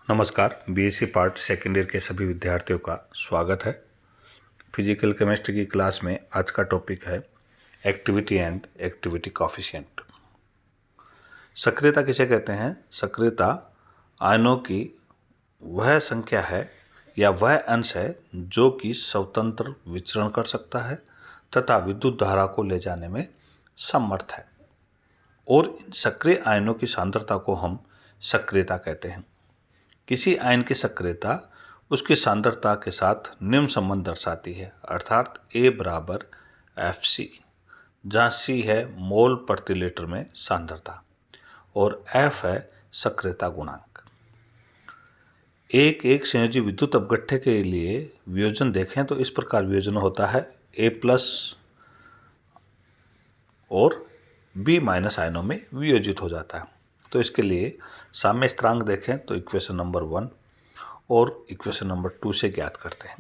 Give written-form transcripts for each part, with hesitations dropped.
नमस्कार। BSc part second year के सभी विद्यार्थियों का स्वागत है। फिजिकल केमिस्ट्री की क्लास में आज का टॉपिक है एक्टिविटी एंड एक्टिविटी कोएफिशिएंट। सक्रियता किसे कहते हैं? सक्रियता आयनों की वह संख्या है या वह अंश है जो कि स्वतंत्र विचरण कर सकता है तथा विद्युत धारा को ले जाने में समर्थ है, और इन सक्रिय आयनों की सांद्रता को हम सक्रियता कहते हैं। किसी आयन की सक्रियता उसकी सांद्रता के साथ निम्न संबंध दर्शाती है, अर्थात A बराबर FC, जहाँ C है मोल प्रति लीटर में सांद्रता और F है सक्रियता गुणांक। एक संयोजी विद्युत अपघट्य के लिए वियोजन देखें तो इस प्रकार वियोजन होता है A+ और B- आयनों में वियोजित हो जाता है। तो इसके लिए साम्य स्थिरांक देखें तो इक्वेशन नंबर 1 और इक्वेशन नंबर 2 से ज्ञात करते हैं।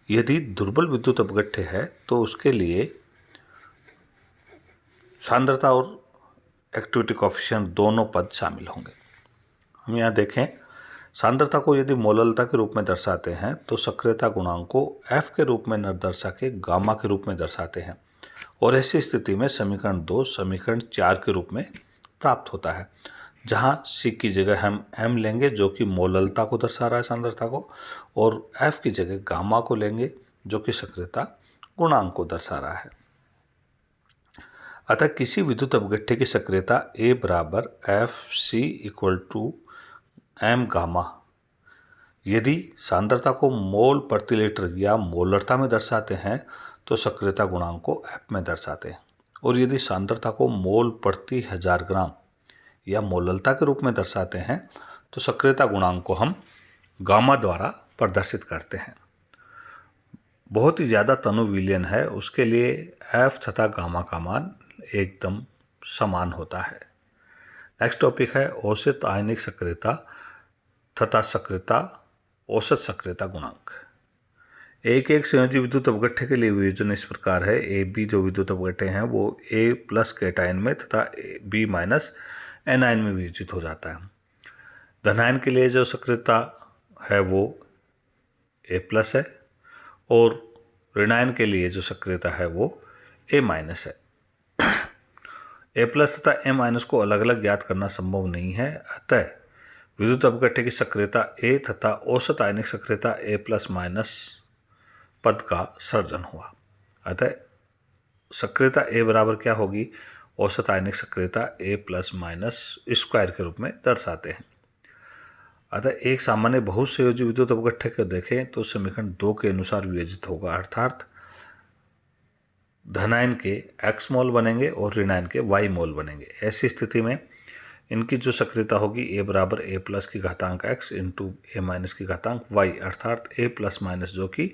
यदि दुर्बल विद्युत अपघट्य है तो उसके लिए सांद्रता और एक्टिविटी कोएफिशिएंट दोनों पद शामिल होंगे। हम यहाँ देखें, सांद्रता को यदि मोललता के रूप में दर्शाते हैं तो सक्रियता गुणांक को F के रूप में न दर्शा के गामा के रूप में दर्शाते हैं, और ऐसी स्थिति में समीकरण 2 समीकरण 4 के रूप में प्राप्त होता है, जहाँ C की जगह हम M लेंगे जो कि मोललता को दर्शा रहा है सांद्रता को, और F की जगह गामा को लेंगे जो कि सक्रियता गुणांक को दर्शा रहा है। अतः किसी विद्युत अपघट्य की सक्रियता A बराबर FC equal to M gamma. यदि सांद्रता को मोल प्रति लीटर या मोलरता में दर्शाते हैं तो सक्रियता गुणांक को F में दर्शाते हैं, और यदि सांद्रता को मोल प्रति 1000 ग्राम या मोललता के रूप में दर्शाते हैं तो सक्रियता गुणांक को हम गामा द्वारा प्रदर्शित करते हैं। बहुत ही ज़्यादा तनु विलयन है, उसके लिए F तथा गामा का मान एकदम समान होता है। नेक्स्ट टॉपिक है औसत आयनिक सक्रियता तथा सक्रियता औसत सक्रियता गुणांक। एक संयोजी विद्युत अपघट्य के लिए वियोजन इस प्रकार है। AB जो विद्युत अपघट्य हैं वो A+ कैटायन में तथा B- एनायन में वियोजित हो जाता है। धनायन के लिए जो सक्रियता है वो A+ है, और ऋणायन के लिए जो सक्रियता है वो A- है। A+ तथा A- को अलग अलग ज्ञात करना संभव नहीं है, अतः विद्युत अपघट्य की सक्रियता A तथा औसत आयनिक सक्रियता A+ पद का सर्जन हुआ। अतः सक्रियता A बराबर क्या होगी? औसत आयनिक सक्रियता A+ स्क्वायर के रूप में दर्शाते हैं। अतः एक सामान्य बहुत संयोजी विद्युत अपघट्य को देखें तो समीकरण 2 के अनुसार वियोजित होगा, अर्थात धनायन के X मोल बनेंगे और ऋणायन के Y मोल बनेंगे। ऐसी स्थिति में इनकी जो सक्रियता होगी A बराबर A+ की घातांक X इंटू A- की घातांक Y, अर्थात A+ जो कि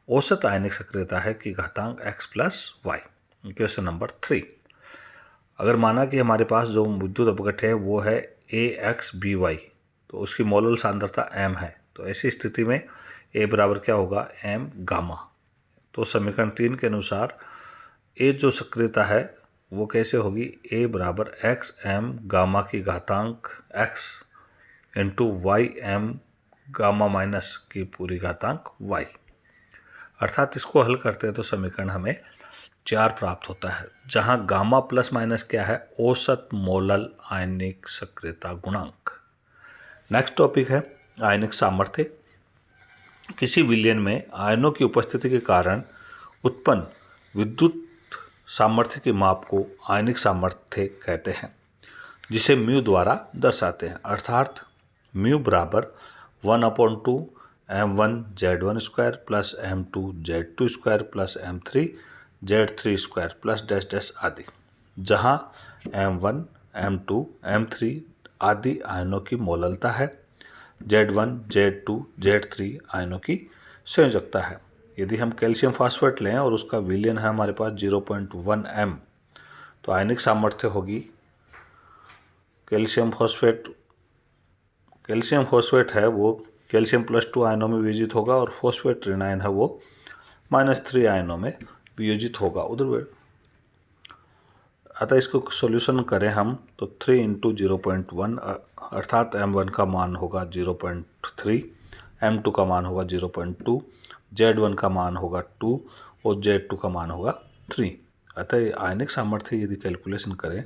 औसत आयनिक सक्रियता है की घातांक X+Y। Equation number 3। अगर माना कि हमारे पास जो विद्युत अपघट्य है वो है AXBY, तो उसकी मोलल सांद्रता M है, तो ऐसी स्थिति में A बराबर क्या होगा? M gamma. तो समीकरण 3 के अनुसार A जो सक्रियता है वो कैसे होगी? A बराबर XM गामा की घातांक X into YM gamma minus की पूरी घातांक Y, अर्थात इसको हल करते हैं तो समीकरण हमें 4 प्राप्त होता है, जहां गामा प्लस माइनस क्या है? औसत मोलल आयनिक सक्रियता गुणांक। नेक्स्ट टॉपिक है आयनिक सामर्थ्य। किसी विलयन में आयनों की उपस्थिति के कारण उत्पन्न विद्युत सामर्थ्य के माप को आयनिक सामर्थ्य कहते हैं, जिसे म्यू द्वारा दर्शाते हैं, अर्थात म्यू बराबर 1/2 M1Z1 square plus M2 Z2 square plus M3 Z3 square plus dash dash आदि, जहाँ M1 M2 M3 आदि आयनों की मोललता है, Z1 Z2 Z3 आयनों की संयोजकता है। यदि हम कैल्शियम फॉस्फेट लें और उसका विलयन है हमारे पास 0.1 M, तो आयनिक सामर्थ्य होगी कैल्शियम फॉस्फेट है वो कैल्शियम +2 आयनों में वियोजित होगा, और फॉस्फेट ऋणायन है वो -3 आयनों में वियोजित होगा। उधर अतः इसको सॉल्यूशन करें हम तो 3 इंटू 0.1 अर्थात m1 का मान होगा 0.3, m2 का मान होगा 0.2, z1 का मान होगा 2 और z2 का मान होगा 3। अतः आयनिक सामर्थ्य यदि कैलकुलेशन करें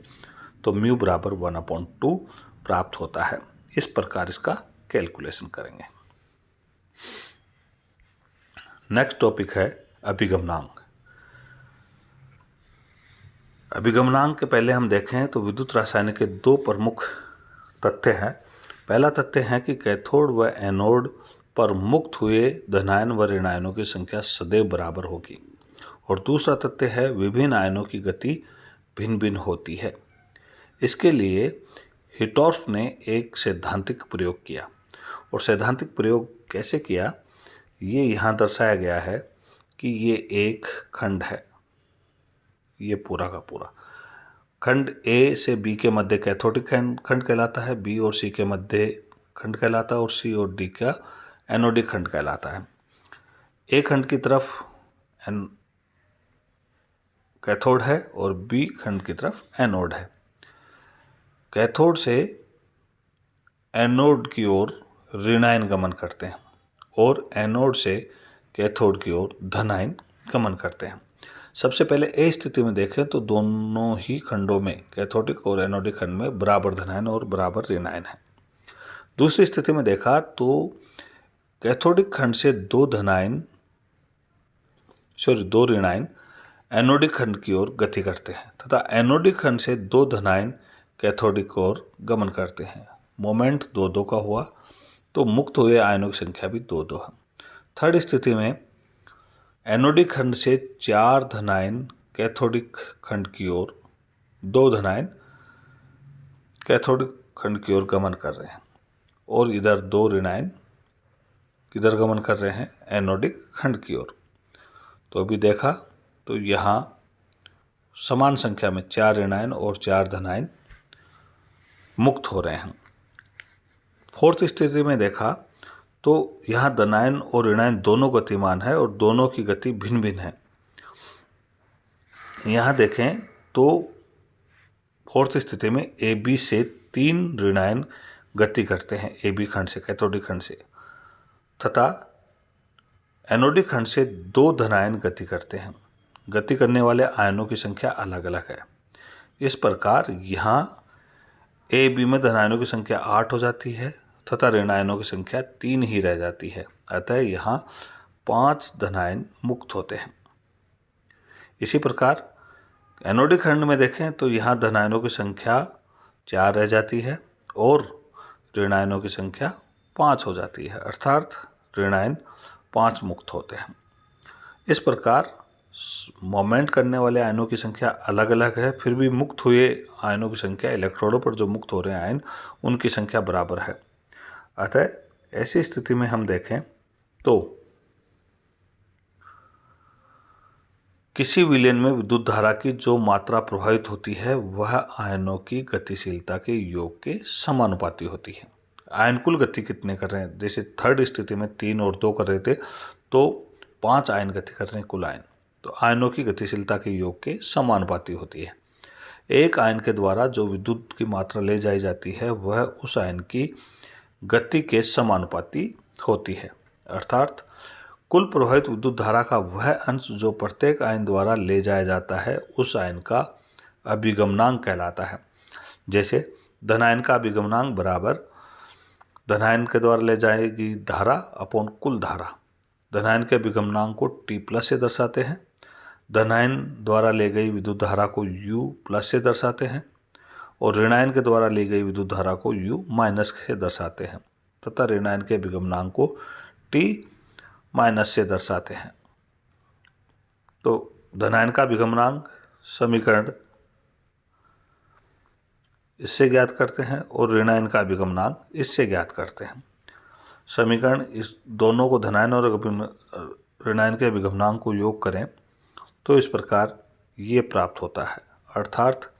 तो म्यू बराबर 1/2 प्राप्त होता है। इस प्रकार इसका कैलकुलेशन करेंगे। नेक्स्ट टॉपिक है अभिगमनांक। अभिगमनांक के पहले हम देखें तो विद्युत रसायन के दो प्रमुख तथ्य हैं। पहला तथ्य है कि कैथोड व एनोड पर मुक्त हुए धनायन व ऋणायनों की संख्या सदैव बराबर होगी, और दूसरा तथ्य है विभिन्न आयनों की गति भिन्न भिन्न होती है। इसके लिए हिटोर्फ ने एक सैद्धांतिक प्रयोग किया, और सैद्धांतिक प्रयोग कैसे किया ये यहाँ दर्शाया गया है कि ये एक खंड है, ये पूरा का पूरा खंड ए से बी के मध्य कैथोडिक खंड कहलाता है, बी और सी के मध्य खंड कहलाता है, और सी और डी का एनोडिक खंड कहलाता है। ए खंड की तरफ कैथोड है और बी खंड की तरफ एनोड है। कैथोड से एनोड की ओर ऋणायन गमन करते हैं और एनोड से कैथोड की ओर धनायन गमन करते हैं। सबसे पहले ए स्थिति में देखें तो दोनों ही खंडों में कैथोडिक और एनोडिक खंड में बराबर धनायन और बराबर ऋणायन है। दूसरी स्थिति में देखा तो कैथोडिक खंड से दो ऋणायन एनोडिक खंड की ओर गति करते हैं तथा एनोडिक खंड से दो धनायन कैथोडिक की ओर गमन करते हैं। मोमेंट 2-2 का हुआ तो मुक्त हुए आयनों की संख्या भी 2-2 है। थर्ड स्थिति में एनोडिक खंड से 4 धनायन कैथोडिक खंड की ओर, 2 धनायन कैथोडिक खंड की ओर गमन कर रहे हैं, और इधर 2 ऋणायन किधर गमन कर रहे हैं, एनोडिक खंड की ओर। तो अभी देखा तो यहाँ समान संख्या में 4 ऋणायन और 4 धनायन मुक्त हो रहे हैं। फोर्थ स्थिति में देखा तो यहाँ धनायन और ऋणायन दोनों गतिमान है और दोनों की गति भिन्न भिन्न है। यहाँ देखें तो फोर्थ स्थिति में ए बी से 3 ऋणायन गति करते हैं, ए बी खंड से कैथोडिक खंड से, तथा एनोडिक खंड से 2 धनायन गति करते हैं। गति करने वाले आयनों की संख्या अलग अलग है। इस प्रकार यहाँ ए बी में धनायनों की संख्या 8 हो जाती है तथा ऋणायनों की संख्या 3 ही रह जाती है। अतः यहाँ 5 धनायन मुक्त होते हैं। इसी प्रकार एनोडिक खंड में देखें तो यहाँ धनायनों की संख्या 4 रह जाती है और ऋणायनों की संख्या 5 हो जाती है, अर्थात ऋणायन 5 मुक्त होते हैं। इस प्रकार मोमेंट करने वाले आयनों की संख्या अलग अलग है, फिर भी मुक्त हुए आयनों की संख्या, इलेक्ट्रोडों पर जो मुक्त हो रहे हैं आयन, उनकी संख्या बराबर है। अतः ऐसी स्थिति में हम देखें तो किसी विलयन में विद्युत धारा की जो मात्रा प्रभावित होती है वह आयनों की गतिशीलता के योग के समानुपाती होती है। आयन कुल गति कितने कर रहे हैं, जैसे थर्ड स्थिति में 3 और 2 कर रहे थे तो 5 आयन गति कर रहे हैं कुल आयन, तो आयनों की गतिशीलता के योग के समानुपाती होती है। एक आयन के द्वारा जो विद्युत की मात्रा ले जाई जाती है वह उस आयन की गति के समानुपाती होती है, अर्थात कुल प्रवाहित विद्युत धारा का वह अंश जो प्रत्येक आयन द्वारा ले जाया जाता है उस आयन का अभिगमनांक कहलाता है। जैसे धनायन का अभिगमनांक बराबर धनायन के द्वारा ले जाएगी धारा अपॉन कुल धारा। धनायन के अभिगमनांक को T+ से दर्शाते हैं, धनायन द्वारा ले गई विद्युत धारा को U+ से दर्शाते हैं और ऋणायन के द्वारा ली गई विद्युत धारा को U- से दर्शाते हैं तथा ऋणायन के अभिगमनांक को T- से दर्शाते हैं। तो धनायन का अभिगमनांक समीकरण इससे ज्ञात करते हैं और ऋणायन का अभिगमनांक इससे ज्ञात करते हैं। समीकरण इस दोनों को धनायन और ऋणायन के अभिगमनांक को योग करें तो इस प्रकार ये प्राप्त होता है, अर्थात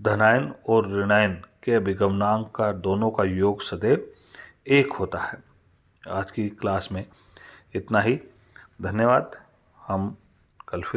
धनायन और ऋणायन के अभिगमनांक का दोनों का योग सदैव 1 होता है। आज की क्लास में इतना ही। धन्यवाद। हम कल फिर